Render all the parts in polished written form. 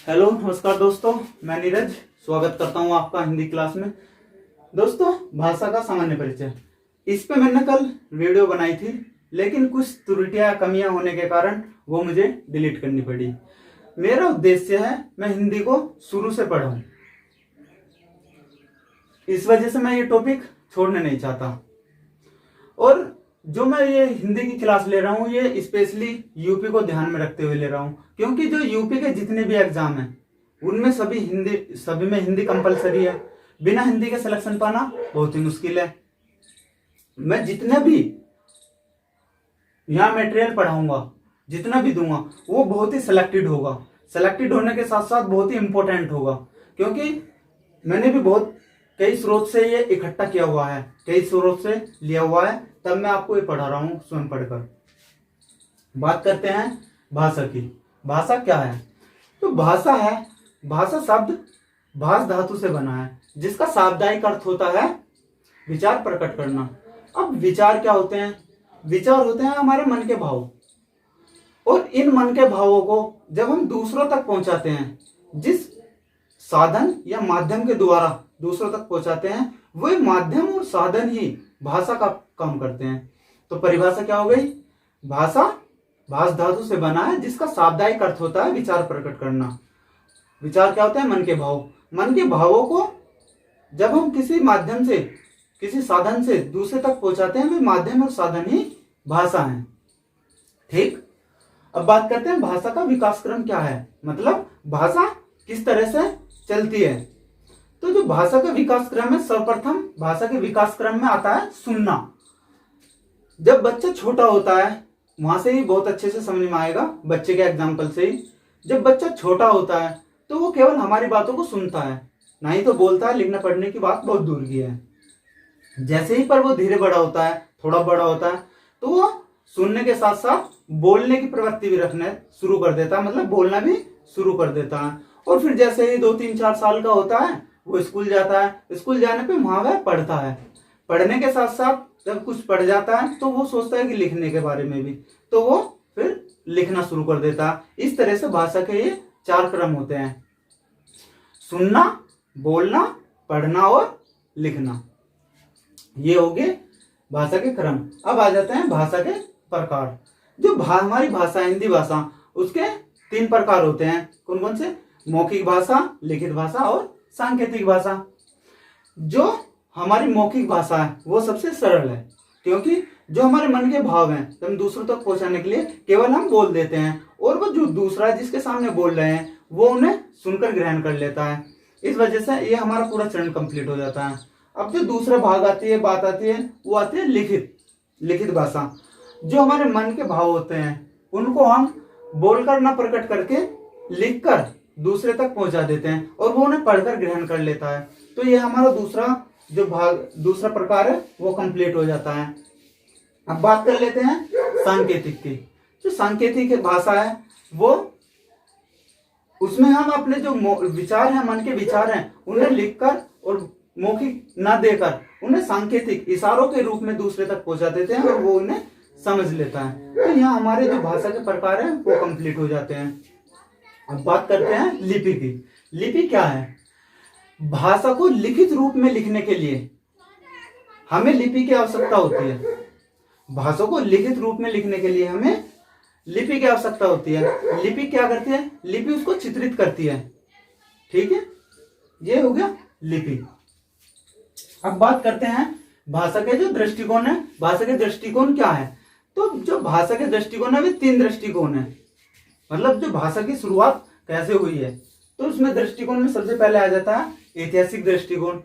Hello नमस्कार दोस्तों, मैं नीरज स्वागत करता हूं आपका हिंदी क्लास में। दोस्तों, भाषा का सामान्य परिचय, इस पे मैंने कल वीडियो बनाई थी, लेकिन कुछ त्रुटियां कमियां होने के कारण वो मुझे डिलीट करनी पड़ी। मेरा उद्देश्य है मैं हिंदी को शुरू से पढूं, इस वजह से मैं ये टॉपिक छोड़ने नहीं चाहता। और जो मैं ये हिंदी की क्लास ले रहा हूँ ये स्पेशली यूपी को ध्यान में रखते हुए ले रहा हूँ, क्योंकि जो यूपी के जितने भी एग्जाम हैं उनमें सभी में हिंदी कंपलसरी है। बिना हिंदी के सिलेक्शन पाना बहुत ही मुश्किल है। मैं जितने भी यहाँ मटेरियल पढ़ाऊंगा, जितना भी दूंगा, वो बहुत ही सिलेक्टेड होगा। सिलेक्टेड होने के साथ साथ बहुत ही इंपॉर्टेंट होगा, क्योंकि मैंने भी बहुत कई स्रोत से ये इकट्ठा किया हुआ है, कई स्रोत से लिया हुआ है, तब मैं आपको ये पढ़ा रहा हूं स्वयं पढ़कर। बात करते हैं भाषा की। भाषा क्या है? तो भाषा है, भाषा शब्द भाष धातु से बना है, जिसका शाब्दिक अर्थ होता है विचार प्रकट करना। अब विचार क्या होते हैं? विचार होते हैं हमारे मन के भाव, और इन मन के भावों को जब हम दूसरों तक पहुंचाते हैं, जिस साधन या माध्यम के द्वारा दूसरों तक पहुंचाते हैं, वही माध्यम और साधन ही भाषा का काम करते हैं। तो परिभाषा क्या हो गई? भाषा भाष धातु से बना है, जिसका शाब्दिक अर्थ होता है विचार प्रकट करना। विचार क्या होते हैं? मन के भाव। मन के भावों को जब हम किसी माध्यम से, किसी साधन से दूसरे तक पहुंचाते हैं, वे माध्यम और साधन ही भाषा है। ठीक, अब बात करते हैं भाषा का विकास क्रम क्या है, मतलब भाषा किस तरह से चलती है। तो जो भाषा का विकास क्रम है, सर्वप्रथम भाषा के विकास क्रम में आता है सुनना। जब बच्चा छोटा होता है, वहां से ही बहुत अच्छे से समझ में आएगा, बच्चे के एग्जाम्पल से ही। जब बच्चा छोटा होता है तो वो केवल हमारी बातों को सुनता है, ना ही तो बोलता है। लिखने पढ़ने की बात बहुत दूर की है। जैसे ही पर वो धीरे बड़ा होता है, थोड़ा बड़ा होता है, तो वो सुनने के साथ साथ बोलने की प्रवृत्ति भी रखने शुरू कर देता है, मतलब बोलना भी शुरू कर देता है। और फिर जैसे ही 2-3-4 साल का होता है, वो स्कूल जाता है। स्कूल जाने पे वहां वह पढ़ता है। पढ़ने के साथ साथ जब कुछ पढ़ जाता है तो वो सोचता है कि लिखने के बारे में भी, तो वो फिर लिखना शुरू कर देता है। इस तरह से भाषा के ये 4 क्रम होते हैं: सुनना, बोलना, पढ़ना और लिखना। ये हो गए भाषा के क्रम। अब आ जाते हैं भाषा के प्रकार। जो हमारी भाषा, हिंदी भाषा, उसके 3 प्रकार होते हैं। कौन कौन से? मौखिक भाषा, लिखित भाषा और सांकेतिक भाषा। जो हमारी मौखिक भाषा है वो सबसे सरल है, क्योंकि जो हमारे मन के भाव हैं तो हम दूसरों तक पहुंचाने के लिए केवल हम बोल देते हैं, और वो जो दूसरा जिसके सामने बोल रहे हैं वो उन्हें सुनकर ग्रहण कर लेता है। इस वजह से ये हमारा पूरा चरण कंप्लीट हो जाता है। अब जो दूसरा भाग आती है, बात आती है, वो आती है लिखित भाषा। जो हमारे मन के भाव होते हैं उनको हम बोलकर ना प्रकट करके लिखकर दूसरे तक पहुंचा देते हैं, और वो उन्हें पढ़कर ग्रहण कर लेता है। तो ये हमारा दूसरा प्रकार है, वो कंप्लीट हो जाता है। अब बात कर लेते हैं सांकेतिक की। जो सांकेतिक भाषा है वो, उसमें हम अपने जो विचार हैं, मन के विचार हैं, उन्हें लिखकर और मौखिक ना देकर उन्हें सांकेतिक इशारों के रूप में दूसरे तक पहुंचा देते हैं, और वो उन्हें समझ लेता है। तो यहाँ हमारे जो भाषा के प्रकार हैं वो कंप्लीट हो जाते हैं। अब बात करते हैं लिपि की। लिपि क्या है? भाषा को लिखित रूप में लिखने के लिए हमें लिपि की आवश्यकता होती है। भाषा को लिखित रूप में लिखने के लिए हमें लिपि की आवश्यकता होती है। लिपि क्या करती है? लिपि उसको चित्रित करती है। ठीक है, ये हो गया लिपि। अब बात करते हैं भाषा के जो दृष्टिकोण है। भाषा के दृष्टिकोण क्या है? तो जो भाषा के दृष्टिकोण है वे 3 दृष्टिकोण है। मतलब जो भाषा की शुरुआत कैसे हुई है, तो उसमें दृष्टिकोण में सबसे पहले आ जाता है ऐतिहासिक दृष्टिकोण।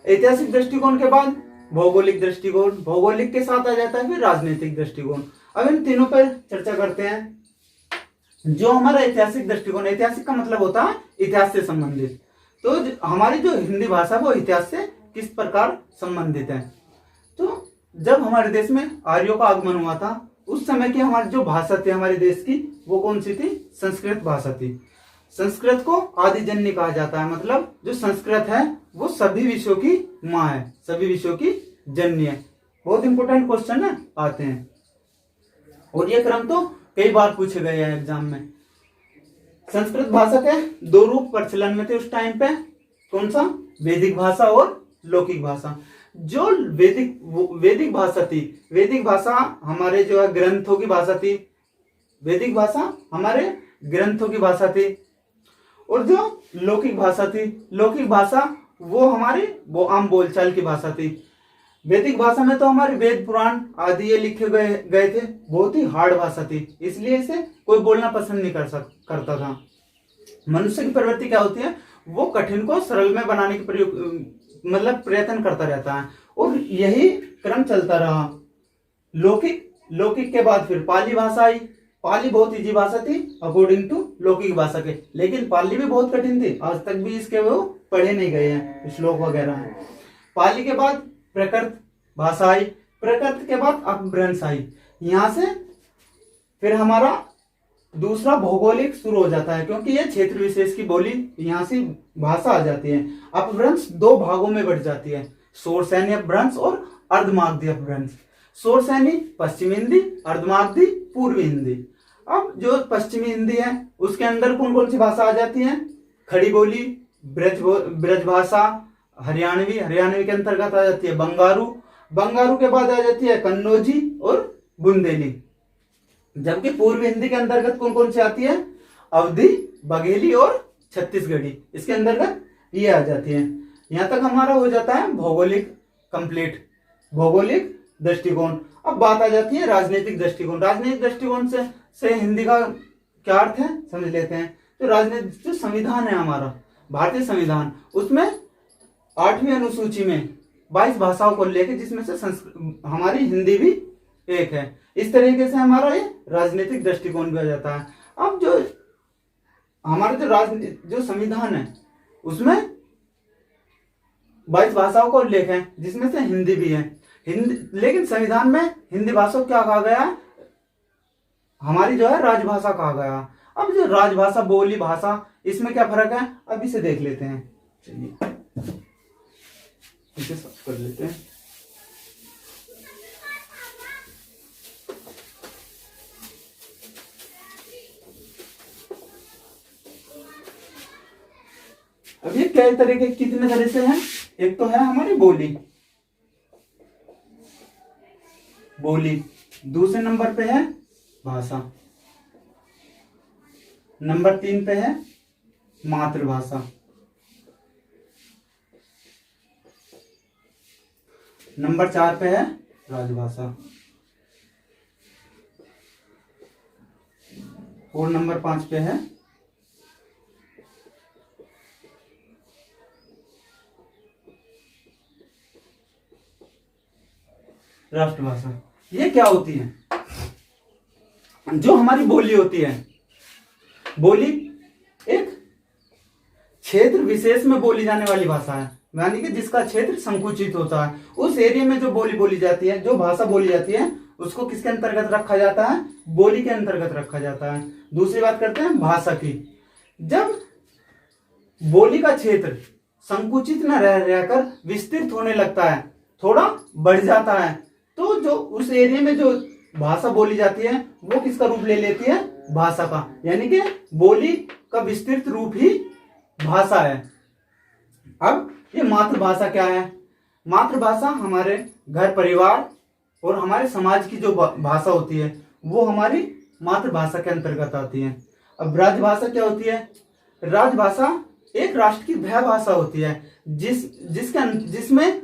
ऐतिहासिक दृष्टिकोण के बाद भौगोलिक दृष्टिकोण, भौगोलिक के साथ आ जाता है फिर राजनीतिक दृष्टिकोण। अब इन तीनों पर चर्चा करते हैं। जो हमारा ऐतिहासिक दृष्टिकोण, ऐतिहासिक का मतलब होता है इतिहास से संबंधित। तो हमारी जो हिंदी भाषा वो इतिहास से किस प्रकार संबंधित है? तो जब हमारे देश में आर्यों का आगमन हुआ था, उस समय की हमारी जो भाषा थी हमारे देश की, वो कौन सी थी? संस्कृत भाषा थी। संस्कृत को आदिजन्य कहा जाता है, मतलब जो संस्कृत है वो सभी विषयों की माँ है, सभी विषयों की जन्य है। बहुत इंपॉर्टेंट क्वेश्चन है, आते हैं, और ये क्रम तो कई बार पूछे गए हैं एग्जाम में। संस्कृत भाषा के दो रूप प्रचलन में थे उस टाइम पे। कौन सा? वैदिक भाषा और लौकिक भाषा। जो वैदिक भाषा थी, वैदिक भाषा हमारे जो है ग्रंथों की भाषा थी। वैदिक भाषा हमारे ग्रंथों की भाषा थी। और जो लौकिक भाषा थी, लौकिक भाषा वो आम बोलचाल की भाषा थी। वैदिक भाषा में तो हमारे वेद पुराण आदि ये लिखे गए थे। बहुत ही हार्ड भाषा थी, इसलिए इसे कोई बोलना पसंद नहीं करता था। मनुष्य की प्रवृत्ति क्या होती है? वो कठिन को सरल में बनाने की प्रयत्न करता रहता है, और यही क्रम चलता रहा। लौकिक के बाद फिर पाली भाषा आई। पाली बहुत इजी भाषा थी अकॉर्डिंग टू लौकिक भाषा के, लेकिन पाली भी बहुत कठिन थी। आज तक भी इसके वो पढ़े नहीं गए हैं, श्लोक वगैरह हैं। पाली के बाद प्राकृत भाषा आई। प्राकृत के बाद अपभ्रंश आई। यहां से फिर हमारा दूसरा भौगोलिक शुरू हो जाता है, क्योंकि ये क्षेत्र विशेष की बोली यहाँ से भाषा आ जाती है। अपभ्रंश दो भागों में बढ़ जाती है, शोरसैनी अपभ्रंश और अर्धमागधी अपभ्रंश। शोरसैनी पश्चिमी हिंदी, अर्धमागधी पूर्वी हिंदी। अब जो पश्चिमी हिंदी है उसके अंदर कौन कौन सी भाषा आ जाती है? खड़ी बोली, ब्रज भाषा, हरियाणवी के अंतर्गत आ जाती है बंगारू के बाद आ जाती है कन्नौजी और बुंदेली। जबकि पूर्वी हिंदी के अंतर्गत कौन कौन सी आती है? अवधी, बघेली और छत्तीसगढ़ी, इसके अंतर्गत ये आ जाती है। यहां तक हमारा हो जाता है भौगोलिक कंप्लीट, भौगोलिक दृष्टिकोण। अब बात आ जाती है राजनीतिक दृष्टिकोण। राजनीतिक दृष्टिकोण से हिंदी का क्या अर्थ है समझ लेते हैं। तो राजनीतिक जो संविधान है हमारा भारतीय संविधान, उसमें 8वीं अनुसूची में 22 भाषाओं को लेकर, जिसमें से हमारी हिंदी भी एक है। इस तरीके से हमारा ये राजनीतिक दृष्टिकोण भी आ जाता है। अब जो हमारा जो संविधान है उसमें 22 भाषाओं को उल्लेख है, जिसमें से हिंदी भी है। लेकिन संविधान में हिंदी भाषा को क्या कहा गया? हमारी जो है राजभाषा कहा गया। अब जो राजभाषा, बोली भाषा, इसमें क्या फर्क है अब इसे देख लेते हैं। चलिए इसे सब कर लेते हैं। अब ये कई तरह के कितने तरह से हैं? एक तो है हमारी बोली, दूसरे नंबर पे है भाषा, नंबर 3 पे है मातृभाषा, नंबर 4 पे है राजभाषा, और नंबर 5 पे है राष्ट्रभाषा। ये क्या होती है? जो हमारी बोली होती है, बोली एक क्षेत्र विशेष में बोली जाने वाली भाषा है, यानी कि जिसका क्षेत्र संकुचित होता है। उस एरिया में जो बोली जाती है, जो भाषा बोली जाती है, उसको किसके अंतर्गत रखा जाता है? बोली के अंतर्गत रखा जाता है। दूसरी बात करते हैं भाषा की। जब बोली का क्षेत्र संकुचित न रहकर विस्तृत होने लगता है, थोड़ा बढ़ जाता है, तो जो उस एरिया में जो भाषा बोली जाती है वो किसका रूप ले लेती है? भाषा का। यानी कि बोली का विस्तृत रूप ही भाषा है। अब ये मातृभाषा क्या है? मातृभाषा हमारे घर परिवार और हमारे समाज की जो भाषा होती है वो हमारी मातृभाषा के अंतर्गत आती है। अब राजभाषा क्या होती है? राजभाषा एक राष्ट्र की वह भाषा होती है जिसमें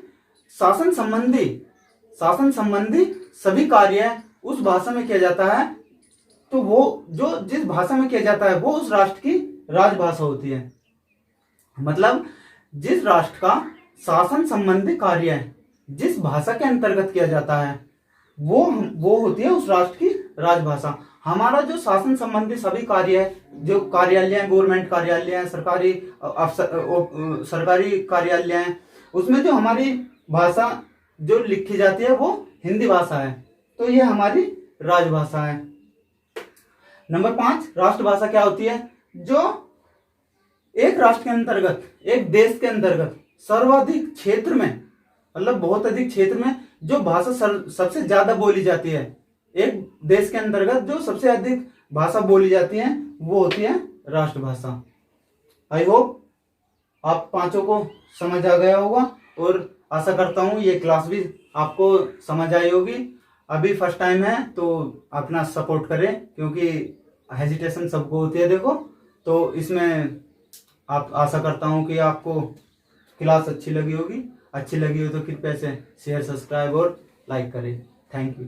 शासन संबंधी सभी कार्य उस भाषा में किया जाता है। तो वो जो जिस भाषा में किया जाता है वो उस राष्ट्र की राजभाषा होती है। मतलब जिस राष्ट्र का शासन संबंधी कार्य जिस भाषा के अंतर्गत किया जाता है वो होती है उस राष्ट्र की राजभाषा। हमारा जो शासन संबंधी सभी कार्य है, जो कार्यालय हैं, गवर्नमेंट कार्यालय हैं, सरकारी कार्यालय हैं, उसमें जो हमारी भाषा जो लिखी जाती है वो हिंदी भाषा है। तो ये हमारी राजभाषा है। नंबर 5 राष्ट्रभाषा क्या होती है? जो एक राष्ट्र के अंतर्गत, एक देश के अंतर्गत सर्वाधिक क्षेत्र में, मतलब बहुत अधिक क्षेत्र में जो भाषा सबसे ज्यादा बोली जाती है, एक देश के अंतर्गत जो सबसे अधिक भाषा बोली जाती है वो होती है राष्ट्रभाषा। आई होप आप पांचों को समझ आ गया होगा और आशा करता हूँ ये क्लास भी आपको समझ आई होगी। अभी फर्स्ट टाइम है तो अपना सपोर्ट करें, क्योंकि हेजिटेशन सबको होती है देखो। तो इसमें आप आशा करता हूँ कि आपको क्लास अच्छी लगी होगी। अच्छी लगी हो तो कृपया से शेयर, सब्सक्राइब और लाइक करें। Thank you.